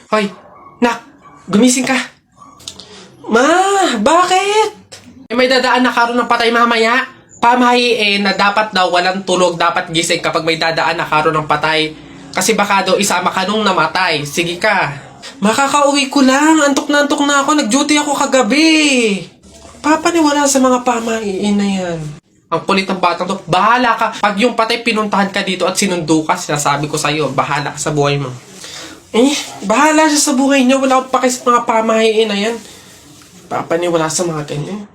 Hoy, nak, gumising ka. Ma, bakit? May dadaan na karon ng patay mamaya. Pamahiin na dapat daw walang tulog, dapat gising kapag may dadaan na karon ng patay. Kasi baka daw isama ka nung namatay. Sige ka. Makakauwi ko lang. Antok na ako. Nag-duty ako kagabi. Papaniwala sa mga pamahiin na yan. Ang kulit ng batang to. Bahala ka. Pag yung patay pinuntahan ka dito at sinundo ka, sinasabi ko sa'yo, bahala ka sa buhay mo. Bahala siya sa buhay niya. Wala akong paki sa mga pamahiin na yan. Papaniwala sa mga ganyan.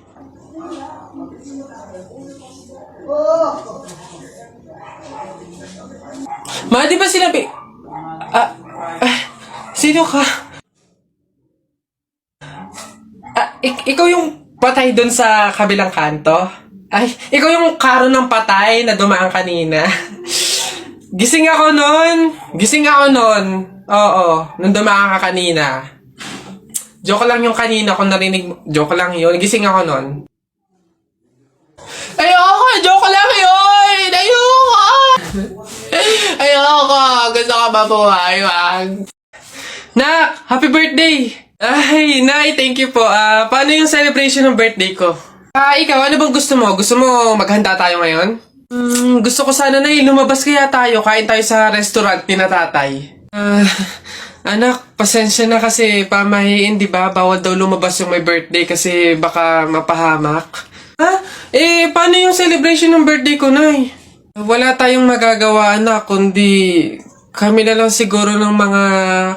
Ma, di ba sinabi? Sino ka? Ikaw yung patay dun sa kabilang kanto? Ay, ikaw yung karo ng patay na dumaan kanina. Gising ako nun. Oo, nung dumaan ka kanina. Joke lang yung kanina kung narinig mo. Joke lang yun. Gising ako nun. Ayoko! Joke lang yun! Ayoko! Gusto ko mabuhay, wag. Nak! Happy birthday! Ay, Nay, thank you po. Paano yung celebration ng birthday ko? Ikaw, ano bang gusto mo? Gusto mo maghanda tayo ngayon? Gusto ko sana, Nay, lumabas kaya tayo. Kain tayo sa restaurant ni na tatay. Anak, pasensya na kasi pamahiin, di ba? Bawal daw lumabas yung may birthday kasi baka mapahamak. Paano yung celebration ng birthday ko, Nay? Wala tayong magagawa, anak, kundi kami na lang siguro ng mga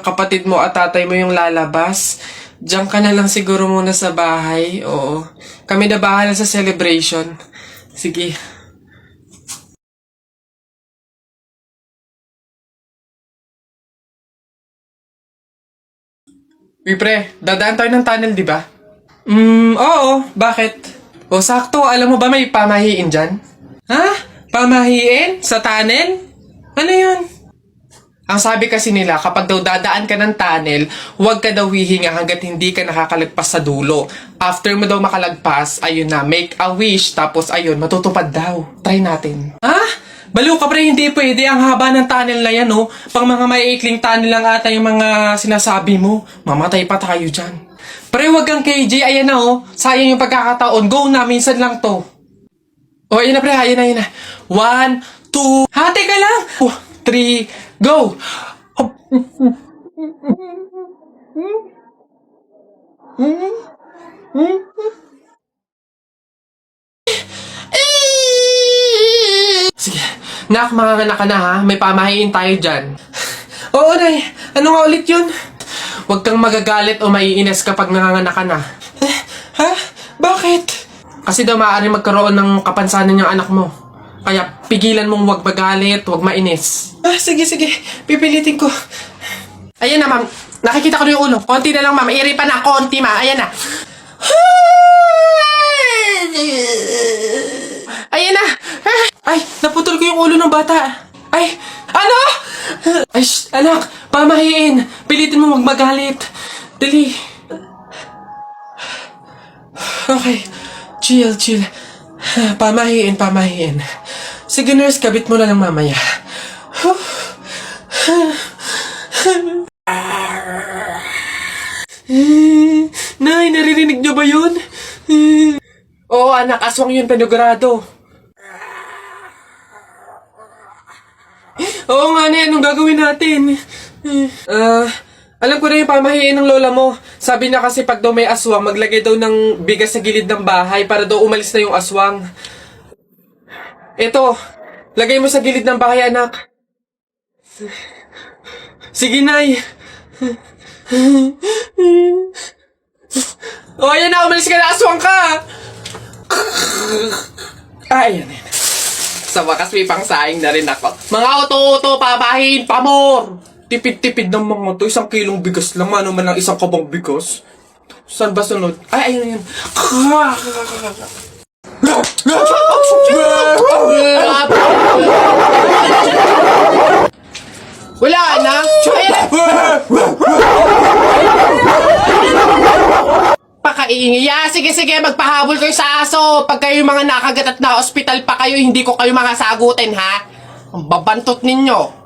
kapatid mo at tatay mo yung lalabas. Diyan ka na lang siguro muna sa bahay. Oo. Kami na bahala sa celebration. Sige. Pre, dadaan tayo ng tunnel, di ba? Oo. Bakit? O, sakto. Alam mo ba may pamahiin dyan? Ha? Pamahiin? Sa tunnel? Ano yun? Ang sabi kasi nila, kapag daw dadaan ka ng tunnel, huwag ka daw hihinga hanggat hindi ka nakakalagpas sa dulo. After mo daw makalagpas, ayun na, make a wish, tapos ayun, matutupad daw. Try natin. Baliw ka pre, hindi pwede. Ang haba ng tunnel na yan, oh. Pang mga maiikling tunnel lang ata yung mga sinasabi mo. Mamatay pa tayo dyan. Pre, huwag kang KJ, ayan na, oh. Sayang yung pagkakataon. Go na, minsan lang to. Oh, ayun na pre, ayun na. 1, 2, hati ka lang. 3, go! Sige, nak, manganganak ka na ha. May pamahiin tayo dyan. Oo, Nay. Ano nga ulit yun? Huwag kang magagalit o maiinis kapag nanganganak ka na. Bakit? Kasi daw maaari magkaroon ng kapansanan yung anak mo. Kaya pigilan mong huwag magalit, huwag mainis. Sige. Pipilitin ko. Ayan na, ma'am. Nakikita ko na yung ulo. Konti na lang, ma'am. Iri pa na. Konti, ma. Ayan na. Ayan na. Ay, naputol ko yung ulo ng bata. Ay, ano? Ay, anak. Pamahiin. Pilitin mo huwag magalit. Dali. Okay. Chill. Pamahiin. Sige, nurse, kabit mo na lang mamaya. Nay, naririnig niyo ba yun? Oo, anak, aswang yun, penogrado. Oo nga, Nay, anong gagawin natin? Alam ko na yung pamahiin ng lola mo. Sabi niya kasi pag daw may aswang, maglagay daw ng bigas sa gilid ng bahay para daw umalis na yung aswang. Ito, lagay mo sa gilid ng bahay, anak. Sige, Nay. O, ayan na, umalis ka na, aswang ka! Ayan. Sa wakas may pangsaing na rin ako. Mga oto-oto, papahin, pamor! Tipid-tipid ng mga to. 1 kilong bigas lang. Ano man lang 1 kabang bigas. Saan ba sunod? Ay, ayun. Wala na. Pakaiingi. Sige. Magpahabol kayo sa aso. Pag kayo mga nakagat at na-hospital pa kayo, hindi ko kayo mga sagutin, ha? Ang babantot ninyo.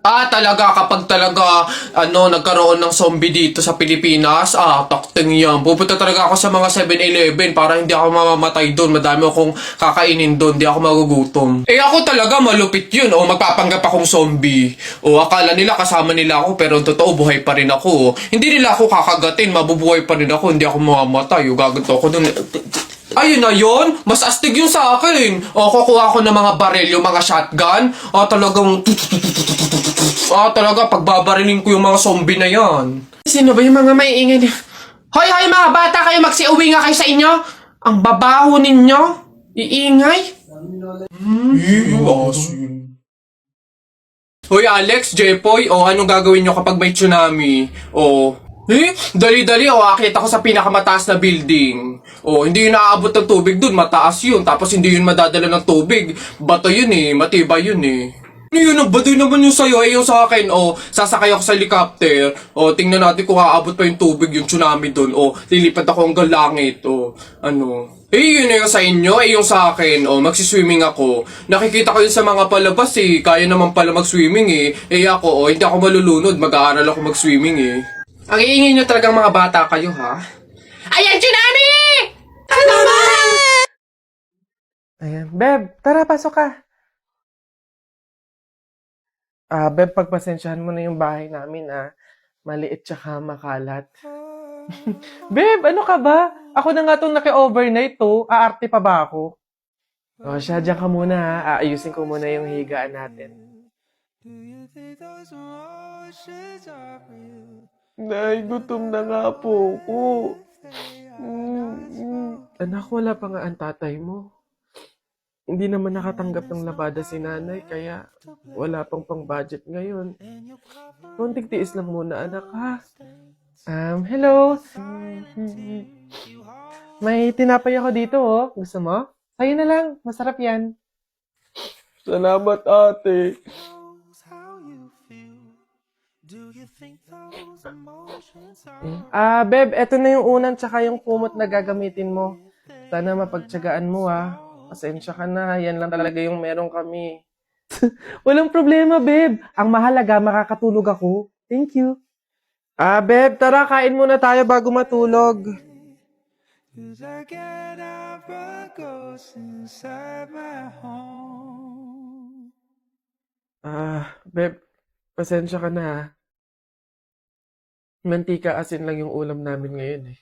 Talaga, kapag talaga, nagkaroon ng zombie dito sa Pilipinas, takting yan. Pupunta talaga ako sa mga 7-Eleven para hindi ako mamamatay doon. Madami akong kakainin doon, hindi ako magugutom. Ako talaga, malupit yun. Magpapanggap akong zombie. Akala nila kasama nila ako, pero totoo, buhay pa rin ako. Hindi nila ako kakagatin, mabubuhay pa rin ako, hindi ako mamamatay. Gaganto ako doon. Ayun na yun, mas astig yun sa akin. Kukuha ko ng mga baril, yung mga shotgun. Talaga, pagbabarilin ko yung mga zombie na yan. Sino ba yung mga maiingay? Hoy, mga bata kayo, magsiuwi nga kayo sa inyo. Ang babaho ninyo. Iingay. Hoy, Alex, Jepoy, anong gagawin nyo kapag may tsunami? Dali-dali, akit ako sa pinakamataas na building. Hindi yun naaabot ng tubig dun, mataas yun. Tapos hindi yun madadala ng tubig. Bato yun matibay yun Yun, ang baduy naman yung sa'yo, yung sa akin, sasakay ako sa helicopter, tingnan natin kung aabot pa yung tubig, yung tsunami dun, lilipad ako hanggang langit, yun na yung sa inyo, yung sa akin, magsiswimming ako. Nakikita ko yun sa mga palabas, kaya naman pala mag-swimming, ako, hindi ako malulunod, mag-aaral ako mag-swimming, Ang iingay nyo talagang mga bata kayo, ha? Ayan, tsunami! Ano ba? Ayan. Beb, tara, pasok ka. Beb, pagpasensyahan mo na yung bahay namin, Maliit tsaka makalat. Beb, ano ka ba? Ako na nga itong naki-overnight, Aarte pa ba ako? Siya, dyan ka muna, Aayusin ko muna yung higaan natin. Nay, gutom na nga po ako. Anak, wala pa nga ang tatay mo. Hindi naman nakatanggap ng labada si nanay, kaya wala pang pang-budget ngayon. Konting tiis lang muna, anak, ha? Hello? May tinapay ako dito, Gusto mo? Sa'yo na lang. Masarap yan. Salamat, ate. Beb, eto na yung unan tsaka yung kumot na gagamitin mo. Sana mapagtyagaan mo, Pasensya ka na, yan lang talaga yung meron kami. Walang problema, Beb. Ang mahalaga, makakatulog ako. Thank you. Beb, tara, kain muna tayo bago matulog. Beb, pasensya ka na, Mantika asin lang yung ulam namin ngayon,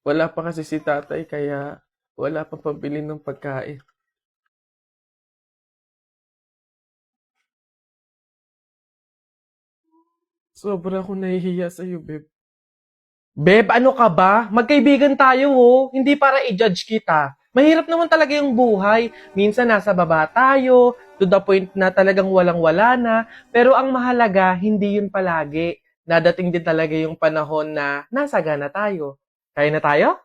Wala pa kasi si tatay, kaya wala pang pambili ng pagkain. Sobra akong nahihiya sa'yo, Beb. Beb, ano ka ba? Magkaibigan tayo, Hindi para i-judge kita. Mahirap naman talaga yung buhay. Minsan nasa baba tayo, to the point na talagang walang-wala na. Pero ang mahalaga, hindi yun palagi. Dadating din talaga yung panahon na nasagana tayo. Kaya na tayo?